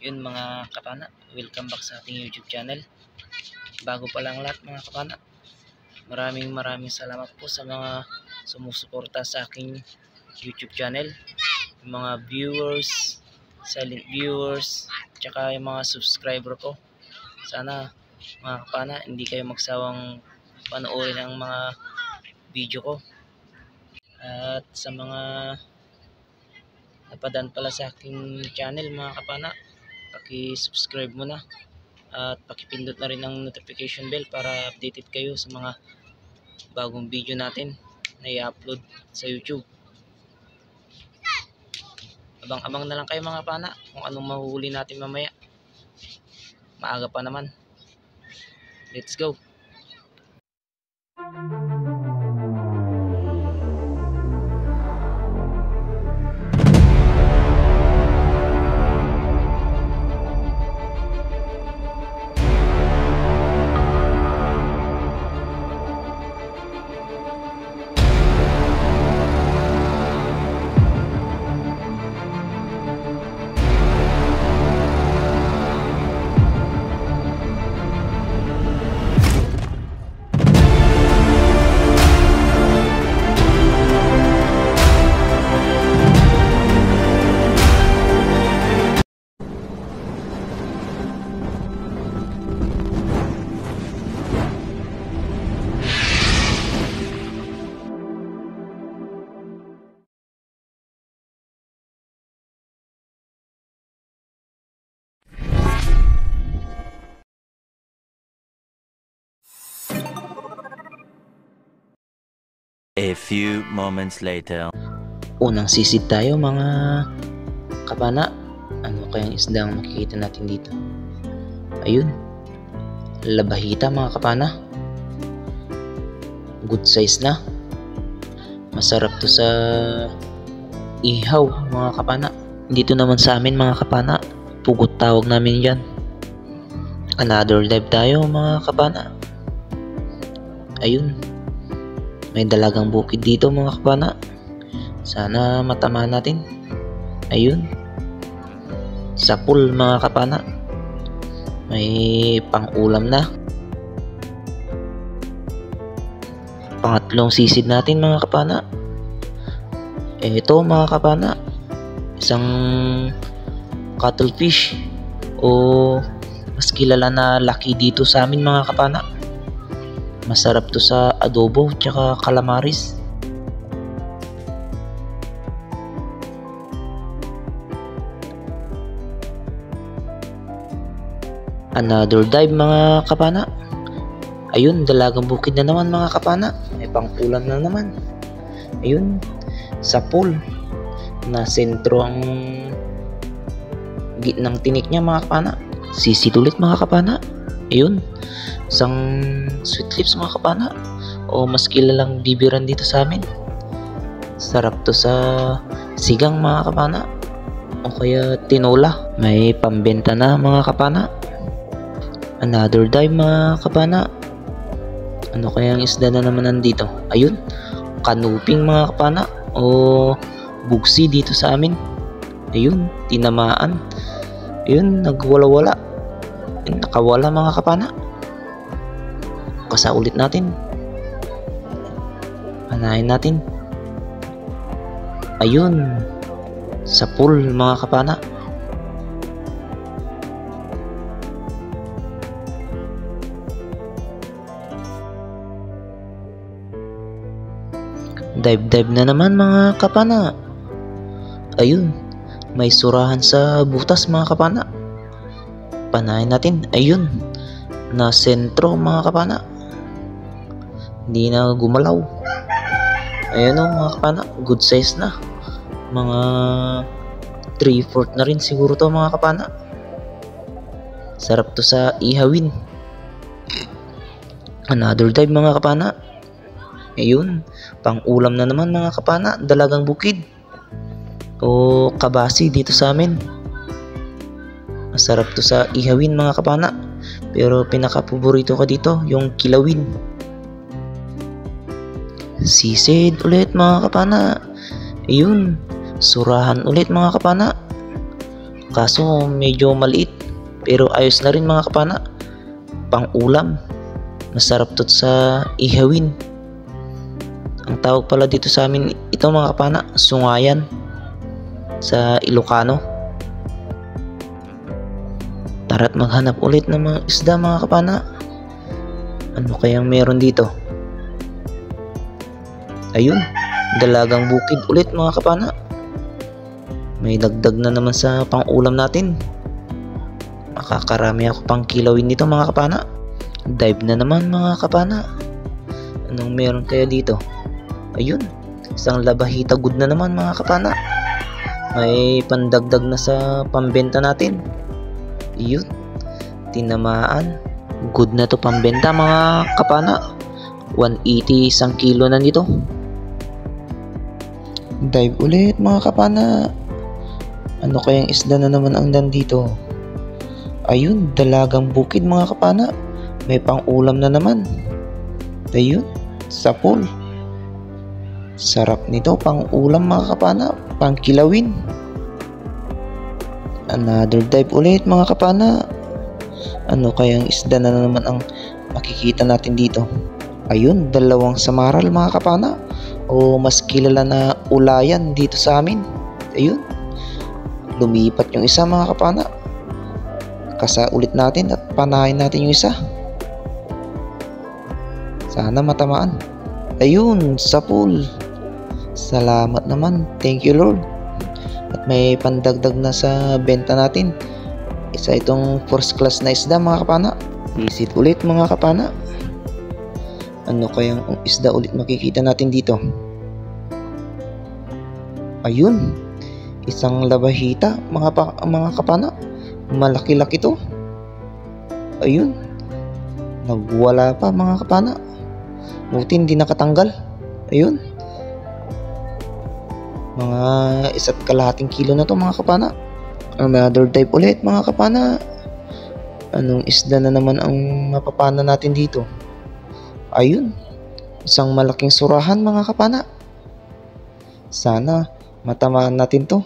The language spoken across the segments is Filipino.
Yun mga kapana, welcome back sa ating YouTube channel. Bago pa lang lahat mga kapana, maraming salamat po sa mga sumusuporta sa aking YouTube channel. Yung mga viewers, silent viewers, tsaka yung mga subscriber ko. Sana mga kapana, hindi kayo magsawang panoorin ang mga video ko. At sa mga napadaan pala sa aking channel mga kapana, paki-subscribe mo na at pakipindot na rin ang notification bell para updated kayo sa mga bagong video natin na i-upload sa YouTube. Abang-abang na lang kayo mga kapana kung anong mahuhuli natin mamaya. Maaga pa naman. Let's go! A few moments later. Unang sisid tayo mga kapana. Ano kayang isda ang makikita natin dito? Ayun, labahita mga kapana. Good size na. Masarap to sa ihaw mga kapana. Dito naman sa amin mga kapana, pugot tawag namin dyan. Another dive tayo mga kapana. Ayun, may dalagang bukid dito mga kapana. Sana matama natin. Ayun, sa pool mga kapana. May pang-ulam na. Pangatlong sisid natin mga kapana. Ito mga kapana, isang cuttlefish o mas kilala na laki dito sa amin mga kapana. Masarap to sa adobo tsaka calamaris. Another dive mga kapana. Ayun, dalagang bukid na naman mga kapana. May pang-ulam na naman. Ayun, sa pool na sentro ang gitnang tinik niya mga kapana. Sisid ulit mga kapana. Ayun, isang sweet lips mga kapana o mas kilalang bibiran dito sa amin. Sarap to sa sigang mga kapana o kaya tinola. May pambenta na mga kapana. Another dive mga kapana. Ano kaya ang isda na naman nandito? Ayun, kanuping mga kapana o bugsi dito sa amin. Ayun, tinamaan. Ayun, nagwala-wala. Nakawala mga kapana. Kasa ulit natin. Panahin natin. Ayun, sa pool mga kapana. Dive na naman mga kapana. Ayun, may surahan sa butas mga kapana. Panahin natin. Ayun, na sentro mga kapana. Hindi na gumalaw. Ayun o mga kapana, good size na. Mga 3/4 na rin siguro to mga kapana. Sarap to sa ihawin. Another dive mga kapana. Ayun, pang-ulam na naman mga kapana. Dalagang bukid o kabasi dito sa amin. Masarap to sa ihawin mga kapana. Pero pinaka-paborito ko dito yung kilawin. Sisid ulit mga kapana. Ayun, surahan ulit mga kapana. Kaso medyo maliit. Pero ayos na rin mga kapana. Pang ulam. Masarap to sa ihawin. Ang tawag pala dito sa amin ito mga kapana, sungayan sa Ilocano. Tara't maghanap ulit ng mga isda mga kapana. Ano kayang meron dito? Ayun, dalagang bukid ulit mga kapana. May dagdag na naman sa pang-ulam natin. Makakarami ako pang kilawin nito mga kapana. Dive na naman mga kapana. Anong meron kaya dito? Ayun, isang labahita good na naman mga kapana. May pandagdag na sa pambenta natin. Ayun, tinamaan. Good na to pambenta mga kapana. 180 isang kilo na nito. Dive ulit mga kapana. Ano kayang isda na naman ang nandito? Ayun, dalagang bukid mga kapana. May pang-ulam na naman. Ayun, sapol. Sarap nito, pang-ulam mga kapana. Pang-kilawin. Another dive ulit mga kapana. Ano kayang isda na naman ang makikita natin dito? Ayun, dalawang samaral mga kapana. O mas kilala na ulayan dito sa amin. Ayun, lumipat yung isa mga kapana. Kasa ulit natin at panahin natin yung isa. Sana matamaan. Ayun, sapul. Salamat naman. Thank you Lord. At may pandagdag na sa benta natin. Isa itong first class na isda mga kapana. Visit ulit mga kapana. Ano kayang isda ulit makikita natin dito? Ayun, isang labahita mga kapana. Malaki-laki to. Ayun, nagwala pa mga kapana. Buti hindi nakatanggal. Ayun, mga 1.5 kilo na to mga kapana. Another dive ulit mga kapana. Anong isda na naman ang mapapana natin dito? Ayun, isang malaking surahan mga kapana. Sana matamaan natin to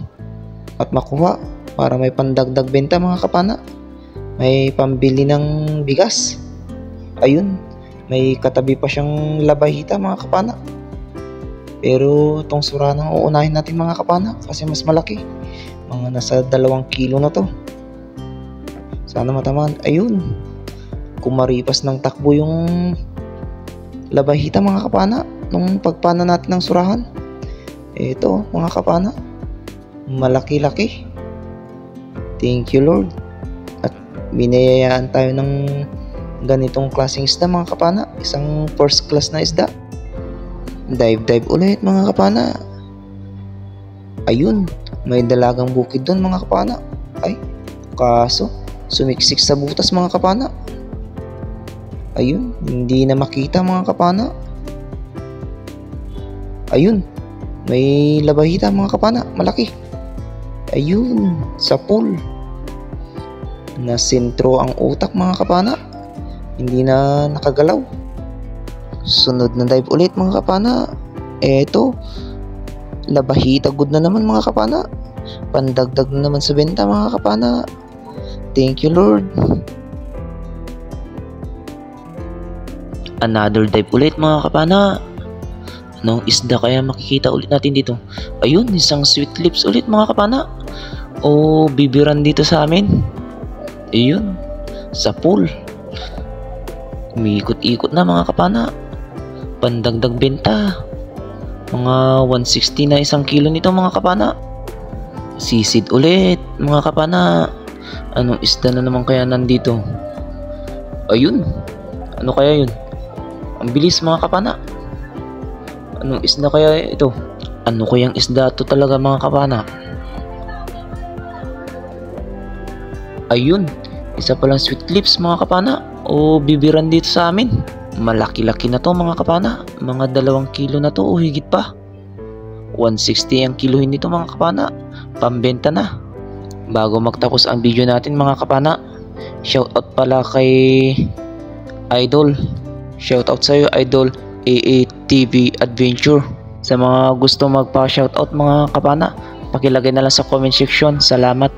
at makuha para may pandagdag benta mga kapana. May pambili ng bigas. Ayun, may katabi pa siyang labahita mga kapana. Pero itong surahan ang uunahin natin mga kapana kasi mas malaki. Mga nasa 2 kilo na to. Sana matamaan. Ayun, kumaripas ng takbo yung labahita mga kapana nung pagpana natin ng surahan. Ito mga kapana, malaki-laki. Thank you Lord. At binayayaan tayo ng ganitong klaseng isda mga kapana. Isang first class na isda. Dive ulit mga kapana. Ayun, may dalagang bukid doon mga kapana. Ay, kaso sumiksik sa butas mga kapana. Ayun, hindi na makita mga kapana. Ayun, may labahita mga kapana, malaki. Ayun, sapul. Nasentro ang utak mga kapana. Hindi na nakagalaw. Sunod na dive ulit mga kapana. Eto, labahita good na naman mga kapana. Pandagdag na naman sa benta mga kapana. Thank you Lord. Another dive ulit mga kapana. Anong isda kaya makikita ulit natin dito? Ayun, isang sweet lips ulit mga kapana. O bibiran dito sa amin. Ayun, sa pool. Umiikot-ikot na mga kapana. Pandagdag benta. Mga 160 na isang kilo nito mga kapana. Sisid ulit mga kapana. Anong isda na naman kaya nandito? Ayun, ano kaya yun? Ang bilis mga kapana. Anong isda kaya ito? Ano kayang isda to talaga mga kapana? Ayun, isa palang sweet lips mga kapana. O bibiran dito sa amin. Malaki-laki na to mga kapana. Mga 2 kilo na to o higit pa. 160 ang kilohin nito mga kapana. Pambenta na. Bago magtapos ang video natin mga kapana, shoutout pala kay Idol. Shoutout sa'yo Idol AATV Adventure. Sa mga gusto magpa-shoutout mga kapana, pakilagay na lang sa comment section. Salamat.